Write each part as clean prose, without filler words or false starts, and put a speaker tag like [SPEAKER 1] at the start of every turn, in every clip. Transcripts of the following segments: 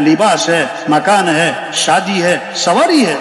[SPEAKER 1] لباس ہے، مکان ہے، شادی ہے، سواری ہے.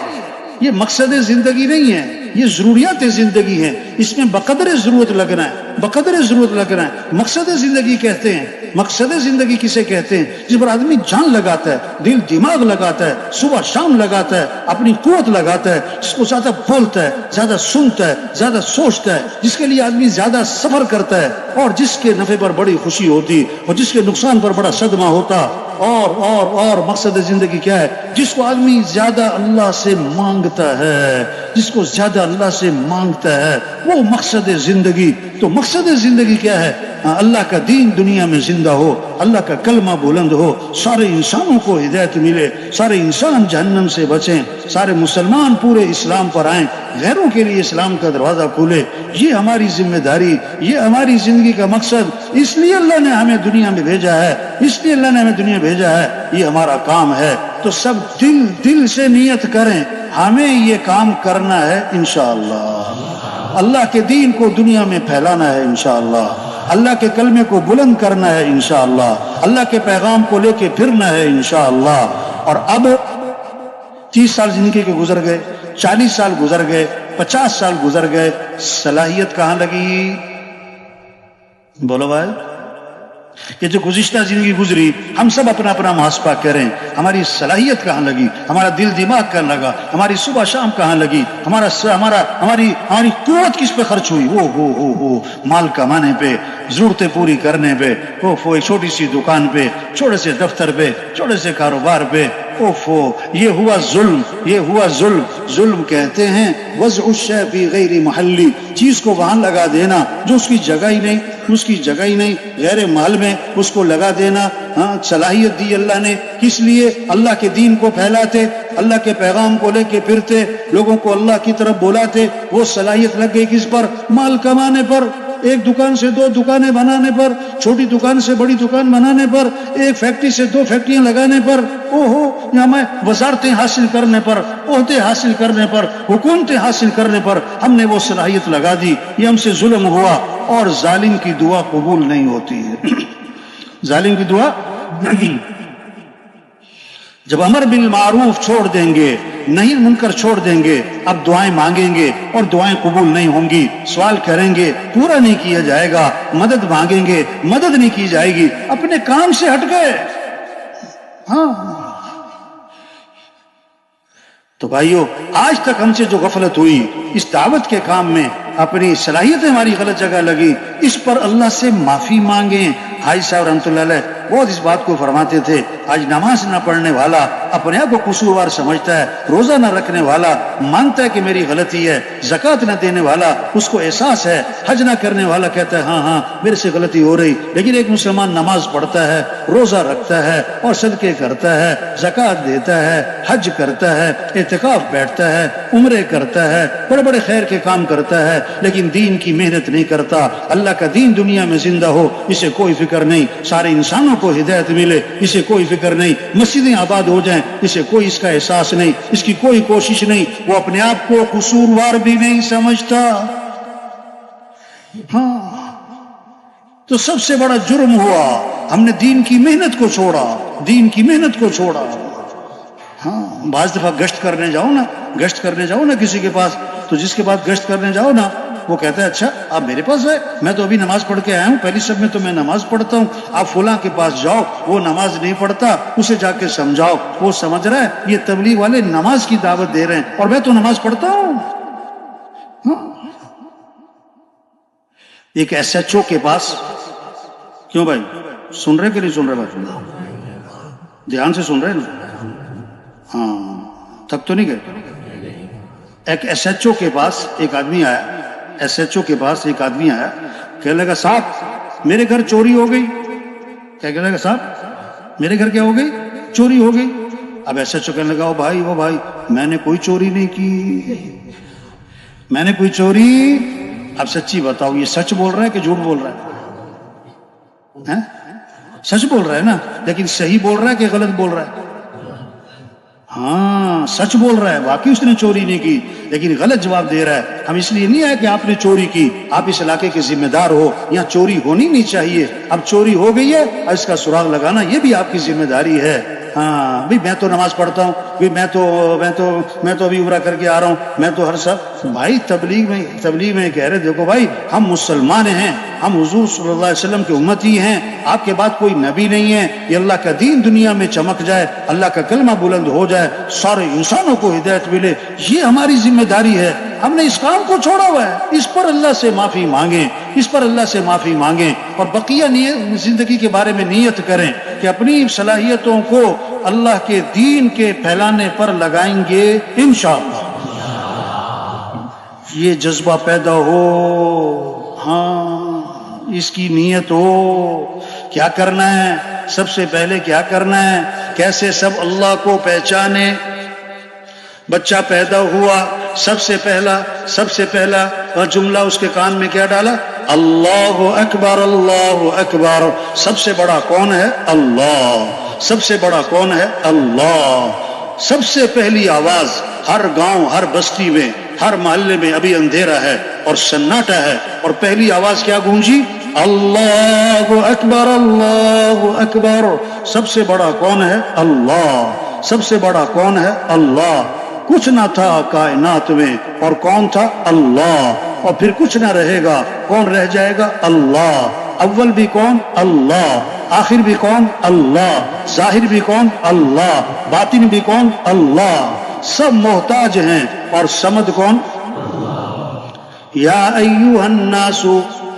[SPEAKER 1] یہ مقصد زندگی نہیں ہے، یہ ضروریات زندگی ہے. اس میں بقدر ضرورت لگنا ہے، بقدر ضرورت لگنا ہے. مقصد زندگی کہتے ہیں. مقصد زندگی کسے کہتے ہیں؟ جس پر آدمی جان لگاتا ہے، دل دماغ لگاتا ہے، صبح شام لگاتا ہے، اپنی قوت لگاتا ہے، جس کو زیادہ بولتا ہے، زیادہ سنتا ہے، زیادہ سوچتا ہے، جس کے لیے آدمی زیادہ سفر کرتا ہے، اور جس کے نفع پر بڑی خوشی ہوتی اور جس کے نقصان پر بڑا صدمہ ہوتا. اور مقصد زندگی کیا ہے؟ جس کو آدمی زیادہ اللہ سے مانگتا ہے، جس کو زیادہ اللہ سے مانگتا ہے، وہ مقصد زندگی. تو مقصد زندگی کیا ہے؟ اللہ کا دین دنیا میں زندہ ہو، اللہ کا کلمہ بلند ہو، سارے انسانوں کو ہدایت ملے، سارے انسان جہنم سے بچیں، سارے مسلمان پورے اسلام پر آئیں، غیروں کے لیے اسلام کا دروازہ کھولے. یہ ہماری ذمہ داری، یہ ہماری زندگی کا مقصد. اس لیے اللہ نے ہمیں دنیا میں بھیجا ہے، اس لیے اللہ نے ہمیں دنیا میں بھیجا ہے. یہ ہمارا کام ہے. تو سب دل سے نیت کریں، ہمیں یہ کام کرنا ہے انشاءاللہ. اللہ کے دین کو دنیا میں پھیلانا ہے انشاءاللہ. اللہ کے کلمے کو بلند کرنا ہے انشاءاللہ. اللہ کے پیغام کو لے کے پھرنا ہے انشاءاللہ. اور اب 30 سال زندگی کے گزر گئے، 40 سال گزر گئے، 50 سال گزر گئے، صلاحیت کہاں لگی؟ بولو بھائی. یہ جو گزشتہ زندگی گزری، ہم سب اپنا اپنا محاسبہ کریں. ہماری صلاحیت کہاں لگی؟ ہمارا دل دماغ کہاں لگا؟ ہماری صبح شام کہاں لگی؟ ہماری قوت کس پہ خرچ ہوئی؟ ہو مال کمانے پہ، ضرورتیں پوری کرنے پہ، ایک چھوٹی سی دکان پہ، چھوٹے سے دفتر پہ، چھوٹے سے کاروبار پہ. یہ ہوا ظلم، یہ ہوا ظلم. ظلم کہتے ہیں وضع الشیء فی غیر محلی، چیز کو وہاں لگا دینا جو اس کی جگہ ہی نہیں، اس کی جگہ ہی نہیں، غیر محل میں اس کو لگا دینا. صلاحیت دی اللہ نے کس لیے؟ اللہ کے دین کو پھیلاتے، اللہ کے پیغام کو لے کے پھرتے، لوگوں کو اللہ کی طرف بلاتے. وہ صلاحیت لگ گئی کس پر؟ مال کمانے پر. ایک دکان سے 2 دکانیں بنانے پر، چھوٹی دکان سے بڑی دکان بنانے پر، ایک فیکٹری سے 2 فیکٹریاں لگانے پر، ہمیں وزارتیں حاصل کرنے پر، عہدے حاصل کرنے پر، حکومتیں حاصل کرنے پر ہم نے وہ صلاحیت لگا دی. یہ ہم سے ظلم ہوا. اور ظالم کی دعا قبول نہیں ہوتی ہے. ظالم کی دعا جب امر بالمعروف چھوڑ دیں گے، نہیں منکر چھوڑ دیں گے، اب دعائیں مانگیں گے اور دعائیں قبول نہیں ہوں گی. سوال کریں گے، پورا نہیں کیا جائے گا. مدد مانگیں گے، مدد نہیں کی جائے گی. اپنے کام سے ہٹ گئے. تو بھائیو، آج تک ہم سے جو غفلت ہوئی اس دعوت کے کام میں، اپنی صلاحیتیں ہماری غلط جگہ لگی، اس پر اللہ سے معافی مانگیں. حاجی صاحب رحمۃ اللہ علیہ بہت اس بات کو فرماتے تھے. آج نماز نہ پڑھنے والا اپنے آپ کو قصوروار سمجھتا ہے، روزہ نہ رکھنے والا مانتا ہے کہ میری غلطی ہے، زکوٰۃ نہ دینے والا اس کو احساس ہے، حج نہ کرنے والا کہتا ہے ہاں میرے سے غلطی ہو رہی. لیکن ایک مسلمان نماز پڑھتا ہے، روزہ رکھتا ہے اور صدقے کرتا ہے، زکوٰۃ دیتا ہے، حج کرتا ہے، اعتکاف بیٹھتا ہے، عمرے کرتا ہے، بڑے بڑے خیر کے کام کرتا ہے، لیکن دین کی محنت نہیں کرتا. اللہ کا دین دنیا میں زندہ ہو اسے کوئی فکر نہیں. سارے انسانوں کو ہدایت ملے اسے کوئی فکر نہیں. مسجدیں آباد ہو جائیں اسے کوئی اس کا احساس نہیں، اس کی کوئی کوشش نہیں. وہ اپنے آپ کو قصوروار بھی نہیں سمجھتا. تو سب سے بڑا جرم ہوا ہم نے دین کی محنت کو چھوڑا، دین کی محنت کو چھوڑا. بعض دفعہ گشت کرنے جاؤ نا کسی کے پاس، تو جس کے پاس گشت کرنے جاؤ نا وہ کہتا ہے اچھا آپ میرے پاس ہے، میں تو ابھی نماز پڑھ کے آیا ہوں، پہلی سب میں تو میں نماز پڑھتا ہوں. آپ فلاں کے پاس جاؤ، وہ نماز نہیں پڑھتا، اسے جا کے سمجھاؤ. وہ سمجھ رہا ہے یہ تبلیغ والے نماز کی دعوت دے رہے ہیں اور میں تو نماز پڑھتا ہوں. ایک ایس ایچ او کے پاس، کیوں بھائی سن رہے کہ نہیں سن رہے بھائی؟ دھیان سے سن رہے نا؟ تک تو نہیں گئے. ایک ایس ایچ او کے پاس ایک آدمی آیا، کہنے لگا صاحب میرے گھر چوری ہو گئی. کہنے لگا صاحب میرے گھر کیا ہو گئی؟ چوری ہو گئی. اب ایس ایچ او کہنے لگا او بھائی میں نے کوئی چوری نہیں کی، میں نے کوئی چوری. اب سچی بتاؤ یہ سچ بول رہا ہے کہ جھوٹ بول رہا ہے؟ سچ بول رہا ہے نا، لیکن صحیح بول رہا ہے کہ غلط بول رہا ہے؟ سچ بول رہا ہے، واقعی اس نے چوری نہیں کی. لیکن غلط جواب دے رہا ہے. ہم اس لیے نہیں آئے کہ آپ نے چوری کی, آپ اس علاقے کے ذمہ دار ہو, یہاں چوری ہونی نہیں چاہیے. اب چوری ہو گئی ہے, اس کا سراغ لگانا یہ بھی آپ کی ذمہ داری ہے. ہاں بھائی میں تو نماز پڑھتا ہوں, بھائی میں تو ابھی عمرہ کر کے آ رہا ہوں, میں تو ہر سب بھائی تبلیغ میں کہہ رہے دیکھو بھائی ہم مسلمان ہیں, ہم حضور صلی اللہ علیہ وسلم کے امتی ہیں, آپ کے بعد کوئی نبی نہیں ہے. یہ اللہ کا دین دنیا میں چمک جائے, اللہ کا کلمہ بلند ہو جائے, سارے انسانوں کو ہدایت ملے, یہ ہماری ذمہ داری ہے. ہم نے اس کام کو چھوڑا ہوا ہے, اس پر اللہ سے معافی مانگیں, اس پر اللہ سے معافی مانگیں, اور بقیہ زندگی کے بارے میں نیت کریں کہ اپنی صلاحیتوں کو اللہ کے دین کے پھیلانے پر لگائیں گے انشاءاللہ. یہ جذبہ پیدا ہو, ہاں اس کی نیت ہو. کیا کرنا ہے, سب سے پہلے کیا کرنا ہے, کیسے سب اللہ کو پہچانے. بچہ پیدا ہوا, سب سے پہلا جملہ اس کے کان میں کیا ڈالا؟ اللہ اکبر, اللہ اکبر. سب سے بڑا کون ہے؟ اللہ. سب سے بڑا کون ہے؟ اللہ. سب سے پہلی آواز ہر گاؤں, ہر بستی میں, ہر محلے میں ابھی اندھیرا ہے اور سناٹا ہے, اور پہلی آواز کیا گونجی؟ اللہ اکبر, اللہ اکبر. سب سے بڑا کون ہے؟ اللہ. سب سے بڑا کون ہے؟ اللہ. کچھ نہ تھا کائنات میں, اور کون تھا؟ اللہ. اور پھر کچھ نہ رہے گا, کون رہ جائے گا؟ اللہ. اول بھی کون؟ اللہ. آخر بھی کون؟ اللہ. ظاہر بھی کون؟ اللہ. باطن بھی کون؟ اللہ. سب محتاج ہیں, اور صمد کون؟ یا ایھا الناس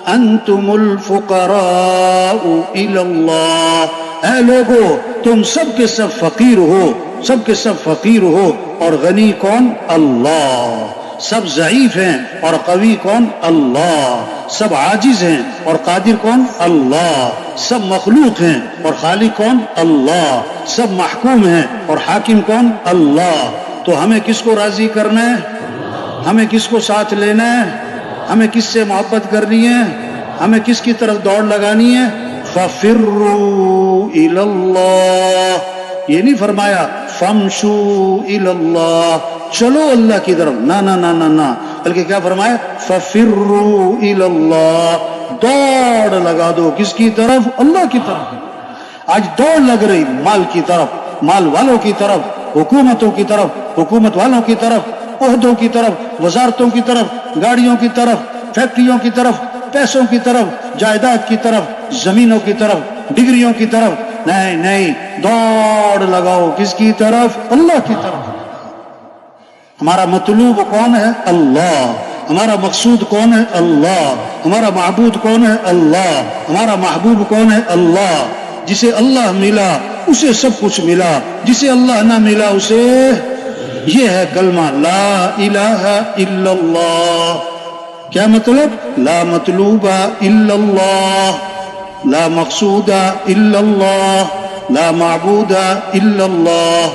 [SPEAKER 1] انتم الفقراء الی اللہ. اے لوگو تم سب کے سب فقیر ہو, سب کے سب فقیر ہو, اور غنی کون؟ اللہ. سب ضعیف ہیں اور قوی کون؟ اللہ. سب عاجز ہیں اور قادر کون؟ اللہ. سب مخلوق ہیں اور خالق کون؟ اللہ. سب محکوم ہیں اور حاکم کون؟ اللہ. تو ہمیں کس کو راضی کرنا ہے؟ ہمیں کس کو ساتھ لینا ہے؟ ہمیں کس سے محبت کرنی ہے؟ ہمیں کس کی طرف دوڑ لگانی ہے؟ فَفِرُّوا إِلَى اللَّهِ. یہ نہیں فرمایا فَامْشُوا إِلَى اللَّهِ, چلو اللہ کی طرف, نہ نہ نہ نہ نہ, بلکہ کیا فرمایا؟ فَفِرُّوا إِلَى اللَّهِ. دوڑ لگا دو کس کی طرف؟ اللہ کی طرف. آج دوڑ لگ رہی مال کی طرف, مال والوں کی طرف, حکومتوں کی طرف, حکومت والوں کی طرف, عہدوں کی طرف, وزارتوں کی طرف, گاڑیوں کی طرف, فیکٹریوں کی طرف, پیسوں کی طرف, جائیداد کی طرف, زمینوں کی طرف, ڈگریوں کی طرف. نہیں نہیں, دوڑ لگاؤ کس کی طرف؟ اللہ کی طرف. ہمارا مطلوب کون ہے؟ اللہ. ہمارا مقصود کون ہے؟ اللہ. ہمارا معبود کون ہے؟ اللہ. ہمارا محبوب کون ہے؟ اللہ. جسے اللہ ملا اسے سب کچھ ملا, جسے اللہ نہ ملا اسے. یہ ہے کلمہ لا الہ الا اللہ. کیا مطلب؟ لا مطلوب الا اللہ, لا مقصود الا اللہ, لا معبود الا اللہ,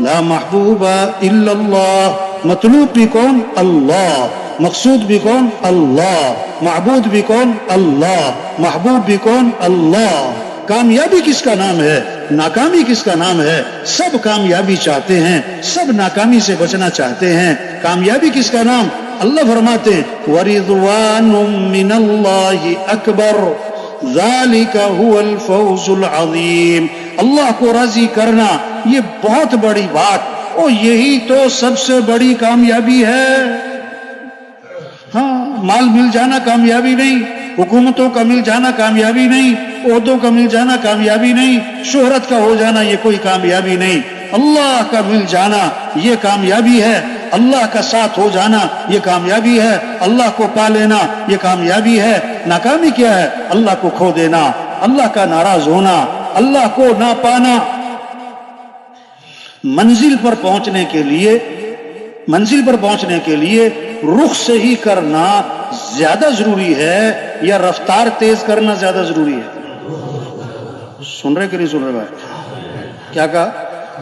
[SPEAKER 1] لا محبوب الا اللہ. مطلوب بھی کون؟ اللہ. مقصود بھی کون؟ اللہ. معبود بھی کون؟ اللہ. محبوب بھی کون؟ اللہ. کامیابی کس کا نام ہے؟ ناکامی کس کا نام ہے؟ سب کامیابی چاہتے ہیں, سب ناکامی سے بچنا چاہتے ہیں. کامیابی کس کا نام؟ اللہ فرماتے ہیں وَرِضْوَانٌ مِّنَ اللَّهِ أَكْبَرُ ذَلِكَ هُوَ الْفَوْزُ الْعَظِيمُ. اللہ کو راضی کرنا یہ بہت بڑی بات, اور یہی تو سب سے بڑی کامیابی ہے. ہاں, مال مل جانا کامیابی نہیں, حکومتوں کا مل جانا کامیابی نہیں, عہدوں کا مل جانا کامیابی نہیں, شہرت کا ہو جانا یہ کوئی کامیابی نہیں. اللہ کا مل جانا یہ کامیابی ہے, اللہ کا ساتھ ہو جانا یہ کامیابی ہے, اللہ کو پا لینا یہ کامیابی ہے. ناکامی کیا ہے؟ اللہ کو کھو دینا, اللہ کا ناراض ہونا, اللہ کو نہ پانا. منزل پر پہنچنے کے لیے رخ صحیح کرنا زیادہ ضروری ہے یا رفتار تیز کرنا زیادہ ضروری ہے؟ سن رہے کہ نہیں سن رہے بھائی؟ کیا کہا؟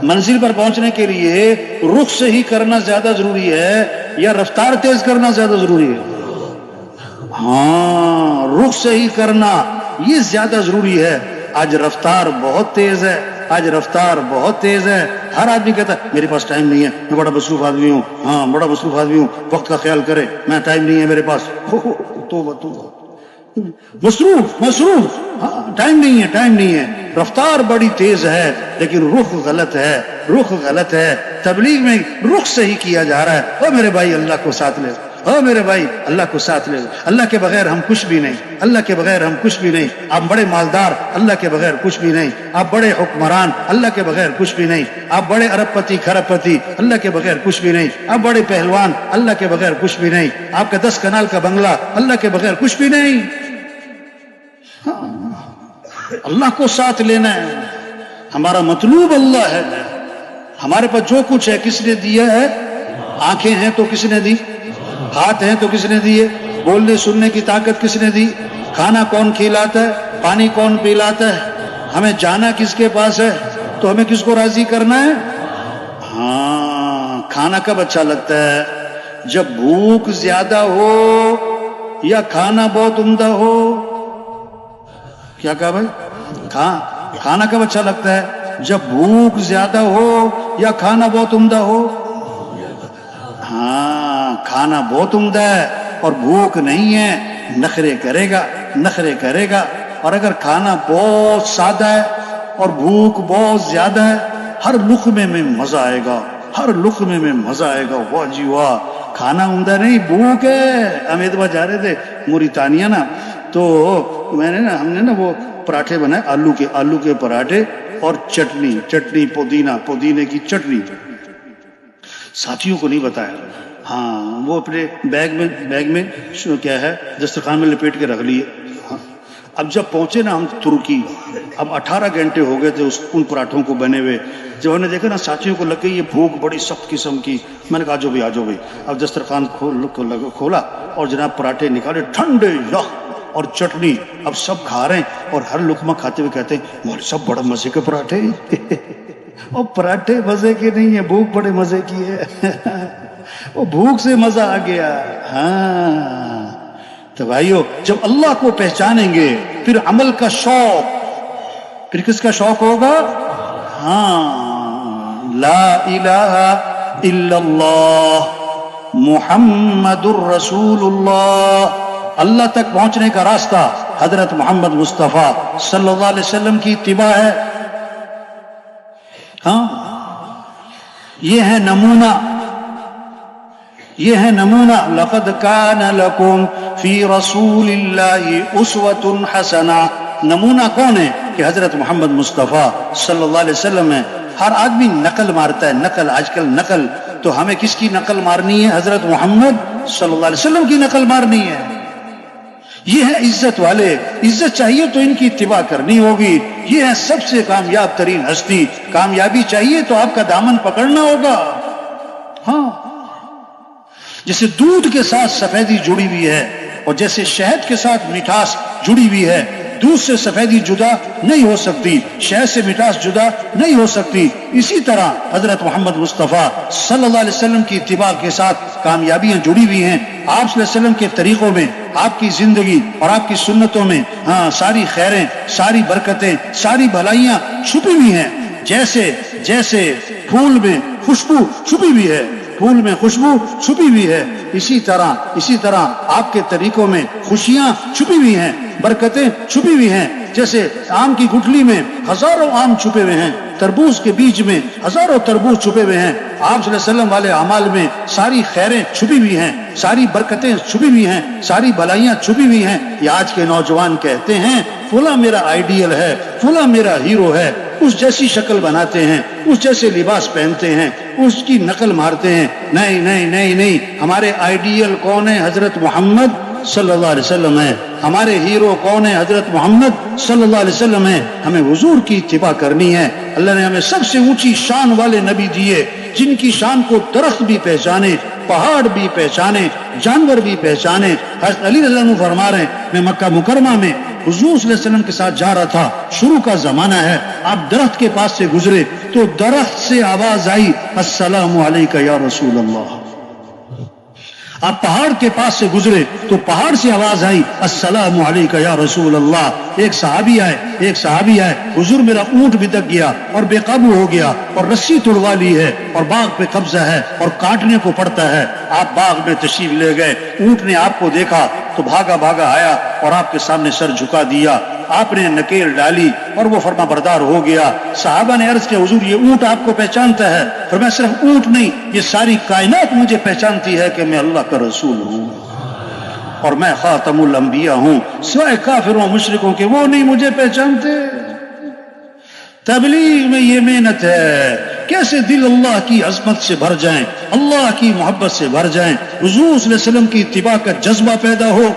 [SPEAKER 1] منزل پر پہنچنے کے لیے رخ صحیح کرنا زیادہ ضروری ہے یا رفتار تیز کرنا زیادہ ضروری ہے؟ ہاں, رخ صحیح کرنا یہ زیادہ ضروری ہے. آج رفتار بہت تیز ہے, آج رفتار بہت تیز ہے. ہر آدمی کہتا ہے میرے پاس ٹائم نہیں ہے, میں بڑا مصروف آدمی ہوں. ہاں بڑا مصروف آدمی ہوں, وقت کا خیال کرے, میں ٹائم نہیں ہے میرے پاس. تو مصروف, ہاں ٹائم نہیں ہے. رفتار بڑی تیز ہے لیکن رخ غلط ہے. تبلیغ میں رخ صحیح کیا جا رہا ہے. او میرے بھائی اللہ کو ساتھ لے, اللہ کے بغیر ہم کچھ بھی نہیں. آپ بڑے مالدار, اللہ کے بغیر کچھ بھی نہیں. آپ بڑے حکمران, اللہ کے بغیر کچھ بھی نہیں. آپ بڑے ارب پتی کھرب پتی, اللہ کے بغیر کچھ بھی نہیں. آپ بڑے پہلوان, اللہ کے بغیر کچھ بھی نہیں. آپ کا 10 کنال کا بنگلہ, اللہ کے بغیر کچھ بھی نہیں. اللہ کو ساتھ لینا ہے. ہمارا مطلوب اللہ ہے. ہمارے پاس جو کچھ ہے کس نے دیا ہے؟ آنکھیں ہیں تو کس نے دی؟ ہاتھ ہیں تو کس نے دیے؟ بولنے سننے کی طاقت کس نے دی؟ کھانا کون کھلاتا ہے؟ پانی کون پلاتا ہے؟ ہمیں جانا کس کے پاس ہے؟ تو ہمیں کس کو راضی کرنا ہے؟ ہاں, کھانا کب اچھا لگتا ہے؟ جب بھوک زیادہ ہو یا کھانا بہت عمدہ ہو. کیا کہا بھائی؟ کھانا کب اچھا لگتا ہے؟ جب بھوک زیادہ ہو یا کھانا بہت عمدہ ہو. ہاں, کھانا بہت عمدہ ہے اور بھوک نہیں ہے, نخرے کرے گا. اور اگر کھانا بہت سادہ ہے اور بھوک بہت زیادہ ہے, ہر لقمے میں مزہ آئے گا. واہ جی واہ, کھانا عمدہ نہیں, بھوک ہے. ہم اتبا جا رہے تھے موریتانیہ نا, تو ہم نے نا وہ پراٹھے بنائے, آلو کے پراٹھے اور چٹنی پودینے کی چٹنی. ساتھیوں کو نہیں بتایا. ہاں, وہ اپنے بیگ میں کیا ہے دسترخوان میں لپیٹ کے رکھ لیے. اب جب پہنچے نا ہم ترکی, اب 18 گھنٹے ہو گئے تھے ان پراٹھوں کو بنے ہوئے. جب ہم نے دیکھا نا ساتھیوں کو لگ گئی یہ بھوک بڑی سخت قسم کی, میں نے کہا آ جاؤ بھائی. اب دسترخوان کھولا اور جناب پراٹھے نکالے ٹھنڈے اور چٹنی. اب سب کھا رہے ہیں اور ہر لقمہ کھاتے ہوئے کہتے ہیں مولوی صاحب بڑا مزے کے پراٹھے. اور پراٹھے مزے کے نہیں ہیں, بھوک بڑے مزے کی ہے. وہ بھوک سے مزہ آ گیا. ہاں تو بھائیو, جب اللہ کو پہچانیں گے پھر عمل کا شوق, پھر کس کا شوق ہوگا؟ ہاں, لا الہ الا اللہ محمد الرسول اللہ. اللہ تک پہنچنے کا راستہ حضرت محمد مصطفیٰ صلی اللہ علیہ وسلم کی اتباع ہے. ہاں, یہ ہے نمونہ. لقد کان لکم فی رسول اللہ اسوۃ حسنہ. نمونہ کون ہے؟ کہ حضرت محمد مصطفیٰ صلی اللہ علیہ وسلم ہے. ہر آدمی نقل مارتا ہے, آج کل نقل. تو ہمیں کس کی نقل مارنی ہے؟ حضرت محمد صلی اللہ علیہ وسلم کی نقل مارنی ہے. یہ ہے عزت والے. عزت چاہیے تو ان کی اتباع کرنی ہوگی. یہ ہے سب سے کامیاب ترین ہستی. کامیابی چاہیے تو آپ کا دامن پکڑنا ہوگا. ہاں, جیسے دودھ کے ساتھ سفیدی جڑی ہوئی ہے اور جیسے شہد کے ساتھ مٹھاس جڑی ہوئی ہے, دودھ سے سفیدی جدا نہیں ہو سکتی, شہد سے مٹھاس جدا نہیں ہو سکتی. اسی طرح حضرت محمد مصطفیٰ صلی اللہ علیہ وسلم کی اتباع کے ساتھ کامیابیاں جڑی ہوئی ہیں. آپ صلی اللہ علیہ وسلم کے طریقوں میں, آپ کی زندگی اور آپ کی سنتوں میں ہاں ساری خیریں, ساری برکتیں, ساری بھلائیاں چھپی ہوئی ہیں. جیسے پھول میں خوشبو چھپی ہوئی ہے, اسی طرح آپ کے طریقوں میں خوشیاں چھپی ہوئی ہیں, برکتیں چھپی ہوئی ہیں. جیسے آم کی گٹھلی میں ہزاروں آم چھپے ہوئے ہیں, تربوز کے بیج میں ہزاروں تربوز چھپے ہوئے ہیں. آپ صلی اللہ علیہ وسلم والے اعمال میں ساری خیریں چھپی ہوئی ہیں, ساری برکتیں چھپی ہوئی ہیں, ساری بھلائیاں چھپی ہوئی ہیں. یہ آج کے نوجوان کہتے ہیں فلاں میرا آئیڈیل ہے, فلاں میرا ہیرو ہے, اس جیسی شکل بناتے ہیں, اس جیسے لباس پہنتے ہیں, اس کی نقل مارتے ہیں. نہیں, ہمارے آئیڈیل کون ہے؟ حضرت محمد صلی اللہ علیہ وسلم ہے. ہمارے ہیرو کون ہے؟ حضرت محمد صلی اللہ علیہ وسلم ہے. ہمیں حضور کی اتباع کرنی ہے. اللہ نے ہمیں سب سے اونچی شان والے نبی دیے, جن کی شان کو درخت بھی پہچانے, پہاڑ بھی پہچانے, جانور بھی پہچانے. حضرت علی رضی اللہ عنہ فرما رہے ہیں, میں مکہ مکرمہ میں حضور صلی اللہ علیہ وسلم کے ساتھ جا رہا تھا, شروع کا زمانہ ہے, آپ درخت کے پاس سے گزرے تو درخت سے آواز آئی السلام علیکہ یا رسول اللہ. آپ پہاڑ کے پاس سے گزرے تو پہاڑ سے آواز آئی السلام علیکہ یا رسول اللہ. ایک صحابی آئے حضور میرا اونٹ بھی دک گیا اور بے قابو ہو گیا اور رسی توڑوا لی ہے اور باغ پہ قبضہ ہے اور کاٹنے کو پڑتا ہے. آپ باغ میں تشریف لے گئے, اونٹ نے آپ کو دیکھا تو بھاگا آیا اور آپ کے سامنے سر جھکا دیا. آپ نے نکیل ڈالی اور وہ فرما بردار ہو گیا. صحابہ نے عرض کیا حضور یہ اونٹ آپ کو پہچانتا ہے؟ فرمایا صرف اونٹ نہیں, یہ ساری کائنات مجھے پہچانتی ہے کہ میں اللہ کا رسول ہوں اور میں خاتم الانبیاء ہوں, سوائے کافروں مشرکوں کے وہ نہیں مجھے پہچانتے. تبلیغ میں یہ محنت ہے, کیسے دل اللہ کی عظمت سے بھر جائیں, اللہ کی محبت سے بھر جائیں, حضور صلی اللہ علیہ وسلم کی اتباع کا جذبہ پیدا ہو,